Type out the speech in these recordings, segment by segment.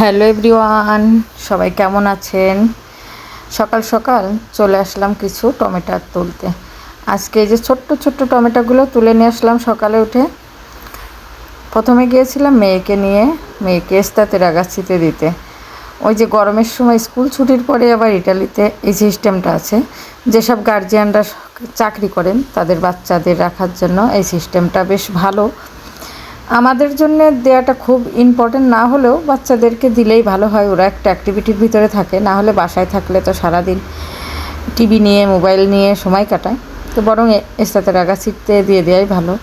Hello everyone, সবাই কেমন আছেন? সকাল সকাল চলে আসলাম কিছু টমেটো তুলতে। আজকে এই যে ছোট্ট ছোট্ট টমেটোগুলো তুলে নিয়ে আসলাম সকালে উঠে। প্রথমে গিয়েছিলাম মেয়েকে এস্তাতেরাগাছিতে দিতে। ওই যে গরমের সময় স্কুল ছুটির পরে আবার ইটালিতে এই সিস্টেমটা আছে, যেসব গার্জিয়ানরা চাকরি করেন তাদের বাচ্চাদের রাখার জন্য এই সিস্টেমটা বেশ ভালো। আমাদের জন্য দেওয়াটা খুব ইম্পর্টেন্ট না হলেও বাচ্চাদেরকে দিলেই ভালো হয়, ওরা একটা অ্যাক্টিভিটির ভিতরে থাকে। না হলে বাসায় থাকলে তো সারাদিন টিভি নিয়ে মোবাইল নিয়ে সময় কাটায়, তো বরং এস্তাতেরাগাছিতে দিয়ে দেওয়াই ভালো।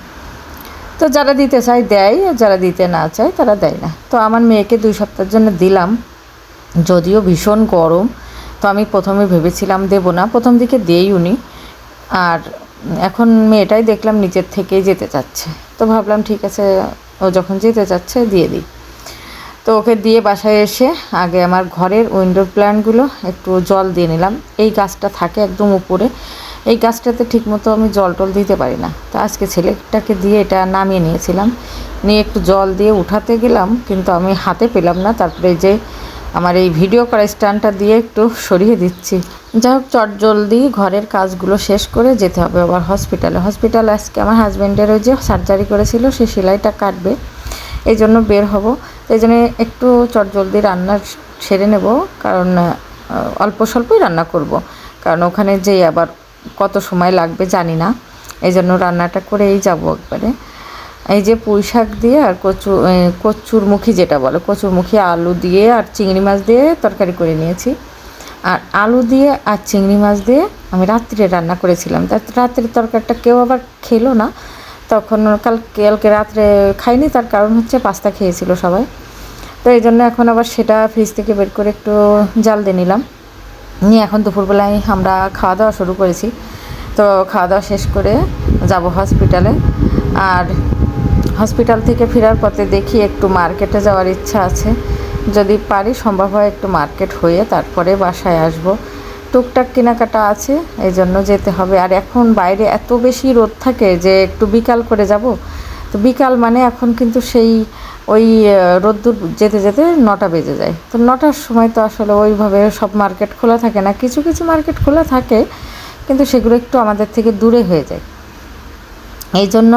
তো যারা দিতে চায় দেয়, আর যারা দিতে না চায় তারা দেয় না। তো আমার মেয়েকে 2 সপ্তাহের জন্য দিলাম, যদিও ভীষণ গরম। তো আমি প্রথমে ভেবেছিলাম দেবো না, প্রথম দিকে দিয়েই উনি। আর এখন মেয়েটাই দেখলাম নিচের থেকেই যেতে চাচ্ছে, তো ভাবলাম ঠিক আছে, ও যখন যেতে চাচ্ছে দিয়ে দিই। তো ওকে দিয়ে বাসায় এসে আগে আমার ঘরের উইন্ডোর প্ল্যান্টগুলো একটু জল দিয়ে নিলাম। এই গাছটা থাকে একদম উপরে, এই গাছটাতে ঠিকমতো আমি জল টল দিতে পারি না। তো আজকে ছেলেটাকে দিয়ে এটা নামিয়ে নিয়েছিলাম, নিয়ে একটু জল দিয়ে উঠাতে গেলাম, কিন্তু আমি হাতে পেলাম না। তারপরে যে আমার এই ভিডিও করা স্ট্যান্ডটা দিয়ে একটু সরিয়ে দিচ্ছি। যাই হোক, চটজলদি ঘরের কাজগুলো শেষ করে যেতে হবে আবার হসপিটালে আজকে আমার হাজব্যান্ডের ওই যে সার্জারি করেছিল, সে সেলাইটা কাটবে, এই জন্য বের হব। এই জন্য একটু চটজলদি রান্না সেরে নেব, কারণ অল্প স্বল্পই রান্না করব, কারণ ওখানে যেই আবার কত সময় লাগবে জানি না। এই জন্য রান্নাটা করেই যাব একবারে। এই যে পুঁই শাক দিয়ে আর কচুরমুখী যেটা বলে, কচুরমুখী আলু দিয়ে আর চিংড়ি মাছ দিয়ে তরকারি করে নিয়েছি। আর আলু দিয়ে আর চিংড়ি মাছ দিয়ে আমি রাত্রে রান্না করেছিলাম। রাত্রের তরকারিটা কেউ আবার খেলো না, তখন কালকে রাত্রে খাইনি, তার কারণ হচ্ছে পাস্তা খেয়েছিল সবাই। তো এই জন্য এখন আবার সেটা ফ্রিজ থেকে বের করে একটু জাল দিয়ে নিলাম, নিয়ে এখন দুপুরবেলায় আমরা খাওয়া দাওয়া শুরু করেছি। তো খাওয়া দাওয়া শেষ করে যাব হসপিটালে। আর হসপিটাল থেকে ফেরার পথে দেখি একটু মার্কেটে যাওয়ার ইচ্ছা আছে, যদি পারি সম্ভব হয় একটু মার্কেট হয়ে তারপরে বাসায় আসব। টুকটাক কেনাকাটা আছে, এই জন্য যেতে হবে। আর এখন বাইরে এত বেশি রোদ থাকে যে একটু বিকাল করে যাব। তো বিকাল মানে এখন কিন্তু সেই ওই রোদ্দুর যেতে যেতে 9টা বেজে যায়। তো 9টার সময় তো আসলে ওইভাবে সব মার্কেট খোলা থাকে না, কিছু কিছু মার্কেট খোলা থাকে, কিন্তু সেগুলো একটু আমাদের থেকে দূরে হয়ে যায়। এই জন্য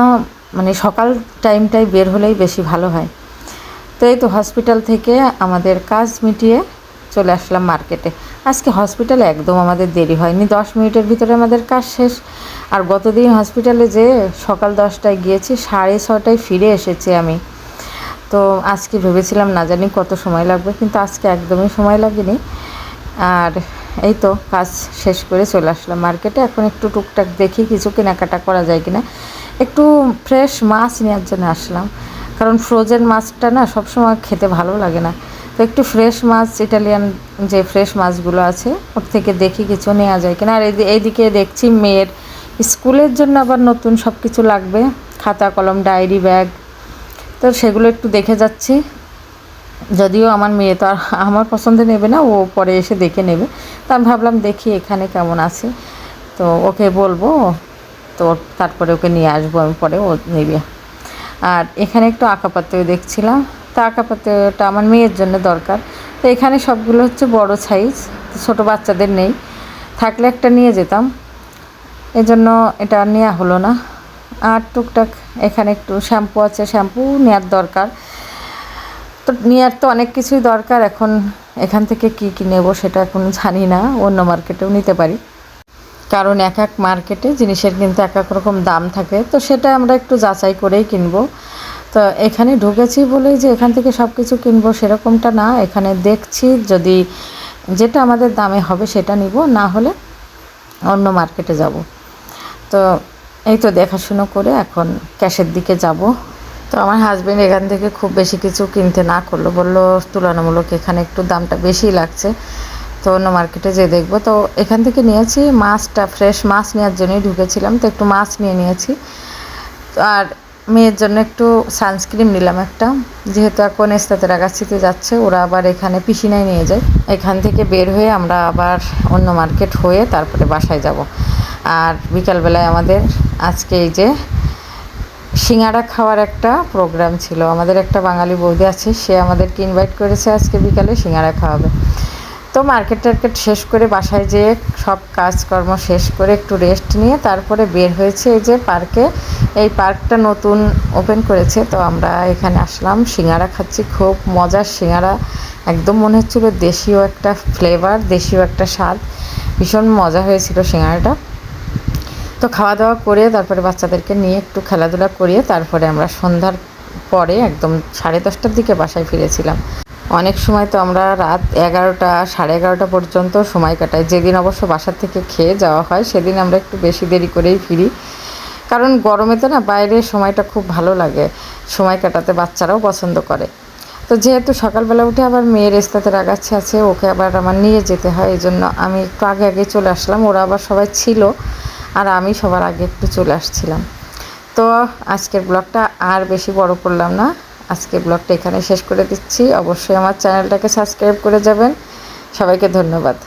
মানে সকাল টাইমটাই বের হলেই বেশি ভালো হয়। তো এই তো হসপিটাল থেকে আমাদের কাজ মিটিয়ে চলে আসলাম মার্কেটে। আজকে হসপিটালে একদম আমাদের দেরি হয়নি, 10 মিনিটের ভিতরে আমাদের কাজ শেষ। আর গতদিন হসপিটালে যে সকাল 10টায় গিয়েছি, 6:30টায় ফিরে এসেছি আমি। তো আজকে ভেবেছিলাম না জানি কত সময় লাগবে, কিন্তু আজকে একদমই সময় লাগেনি। আর এই তো কাজ শেষ করে চলে আসলাম মার্কেটে। এখন একটু টুকটাক দেখি কিছু কেনাকাটা করা যায় কিনা, একটু ফ্রেশ মাছ নেওয়ার জন্য আসলাম, কারণ ফ্রোজেন মাছটা না সবসময় খেতে ভালো লাগে না। তো একটু ফ্রেশ মাছ, ইটালিয়ান যে ফ্রেশ মাছগুলো আছে ওর থেকে দেখি কিছু নেওয়া যায় কিনা। আর এইদিকে দেখছি মেয়ের স্কুলের জন্য আবার নতুন সব কিছু লাগবে, খাতা কলম ডায়েরি ব্যাগ, তো সেগুলো একটু দেখে যাচ্ছি। যদিও আমার মেয়ে তো আর আমার পছন্দে নেবে না, ও পরে এসে দেখে নেবে। তো আমি ভাবলাম দেখি এখানে কেমন আছে, তো ওকে বলবো, তো তারপরে ওকে নিয়ে আসবো আমি, পরে ও নেবে। আর এখানে একটু আঁকাপাতেও দেখছিলাম, তো আঁকাপাতেটা আমার মেয়ের জন্য দরকার। তো এখানে সবগুলো হচ্ছে বড় সাইজ, ছোটো বাচ্চাদের নেই, থাকলে একটা নিয়ে যেতাম, এজন্য এটা নেওয়া হলো না। আর টুকটাক এখানে একটু শ্যাম্পু আছে, শ্যাম্পু নেওয়ার দরকার। তো নেওয়ার তো অনেক কিছুই দরকার, এখন এখান থেকে কী কী নেব সেটা এখন জানি না, অন্য মার্কেটেও নিতে পারি, কারণ এক এক মার্কেটে জিনিসের কিন্তু এক এক রকম দাম থাকে। তো সেটা আমরা একটু যাচাই করেই কিনবো। তো এখানে ঢুকেছি বলেই যে এখান থেকে সব কিছু কিনবো সেরকমটা না, এখানে দেখছি যদি যেটা আমাদের দামে হবে সেটা নিব, না হলে অন্য মার্কেটে যাব। তো এই তো দেখাশুনো করে এখন ক্যাশের দিকে যাব। তো আমার হাজব্যান্ড এখান থেকে খুব বেশি কিছু কিনতে না করলো, বললো তুলনামূলক এখানে একটু দামটা বেশি লাগছে, তো অন্য মার্কেটে যেয়ে দেখবো। তো এখান থেকে নিয়েছি মাছটা, ফ্রেশ মাছ নেওয়ার জন্যই ঢুকেছিলাম, তো একটু মাছ নিয়েছি। আর মেয়ের জন্য একটু সানস্ক্রিন নিলাম একটা, যেহেতু এখন এস্তাতেরাগাছিতে যাচ্ছে, ওরা আবার এখানে পিসিনায় নিয়ে যায়। এখান থেকে বের হয়ে আমরা আবার অন্য মার্কেট হয়ে তারপরে বাসায় যাব। আর বিকালবেলায় আমাদের আজকে এই যে সিঙ্গারা খাওয়ার একটা প্রোগ্রাম ছিল। আমাদের একটা বাঙালি বৌদি আছে, সে আমাদেরকে ইনভাইট করেছে আজকে বিকালে সিঙ্গারা খাওয়াবে। তো মার্কেট টার্কেট শেষ করে বাসায় যেয়ে সব কাজকর্ম শেষ করে একটু রেস্ট নিয়ে তারপরে বের হয়েছে এই যে পার্কে। এই পার্কটা নতুন ওপেন করেছে, তো আমরা এখানে আসলাম, সিঙ্গারা খাচ্ছি, খুব মজার সিঙ্গারা, একদম মনে হচ্ছিল দেশীয় একটা ফ্লেভার, দেশীয় একটা স্বাদ, ভীষণ মজা হয়েছিল সিঙ্গারাটা। তো খাওয়া দাওয়া করে তারপরে বাচ্চাদেরকে নিয়ে একটু খেলাধুলা করিয়ে তারপরে আমরা সন্ধ্যার পরে একদম 10:30টার দিকে বাসায় ফিরেছিলাম। অনেক সময় তো আমরা রাত 11টা 11:30 পর্যন্ত সময় কাটাই। যেদিন অবশ্য বাসার থেকে খেয়ে যাওয়া হয় সেদিন আমরা একটু বেশি দেরি করেই ফিরি, কারণ গরমেতে না বাইরে সময়টা খুব ভালো লাগে সময় কাটাতে, বাচ্চারাও পছন্দ করে। তো যেহেতু সকালবেলা উঠে আবার মেয়ের ইস্তাতের আগাচ্ছে আছে, ওকে আবার আমার নিয়ে যেতে হয়, এই জন্য আমি একটু আগে আগে চলে আসলাম। ওরা আবার সবাই ছিল আর আমি সবার আগে একটু চলে আসছিলাম। তো আজকের ব্লগটা আর বেশি বড় করলাম না, আজকের ব্লগটা এখানে শেষ করে দিচ্ছি। অবশ্যই আমার চ্যানেলটাকে সাবস্ক্রাইব করে যাবেন। সবাইকে ধন্যবাদ।